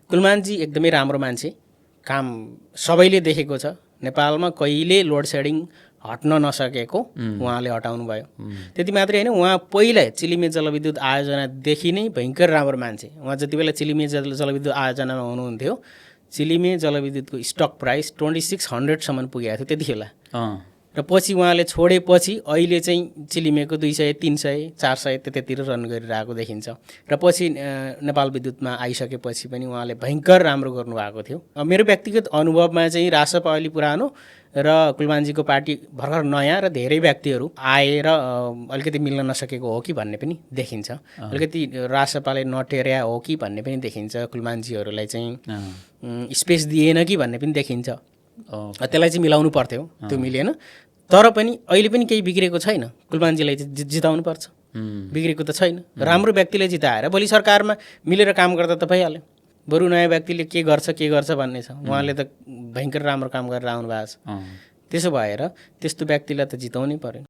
कुलमानजी एकदमै राम्रो मान्छे, काम सबैले देखेको छ। नेपालमा कहिले लोड सेडिङ हट्न नसकेको उहाँले हटाउनु भयो। त्यति मात्रै होइन, उहाँ पहिला चिलिमे जलविद्युत आयोजनादेखि नै भयङ्कर राम्रो मान्छे। उहाँ जति बेला चिलिमे जलविद्युत आयोजनामा हुनुहुन्थ्यो, चिलिमे जलविद्युतको स्टक प्राइस 2600 सम्म पुगेको थियो त्यति बेला। र पछि उहाँले छोडेपछि अहिले चाहिँ चिलिमेको 200, 300, 400 त्यतातिर रन गरिरहेको देखिन्छ। र पछि नेपाल विद्युतमा आइसकेपछि पनि उहाँले भयङ्कर राम्रो गर्नुभएको थियो। मेरो व्यक्तिगत अनुभवमा चाहिँ रासपा अलि पुरानो र कुलमानजीको पार्टी भर्खर नयाँ र धेरै व्यक्तिहरू आएर अलिकति मिल्न नसकेको हो कि भन्ने पनि देखिन्छ। अलिकति रासपाले नटेर्या हो कि भन्ने पनि देखिन्छ। कुलमानजीहरूलाई चाहिँ स्पेस दिएन कि भन्ने पनि देखिन्छ। त्यसलाई चाहिँ मिलाउनु पर्थ्यो, त्यो मिलेन। तर पनि अहिले पनि केही बिग्रेको छैन। कुलमानजीलाई चाहिँ जिताउनु पर्छ, बिग्रेको त छैन। राम्रो व्यक्तिले जिताएर भोलि सरकारमा मिलेर काम गर्दा त भइहाल्यो। बरु नयाँ व्यक्तिले के गर्छ भन्ने छ। उहाँले त भयङ्कर राम्रो काम गरेर आउनु भएको छ। त्यसो भएर त्यस्तो व्यक्तिलाई त जिताउनै पर्यो।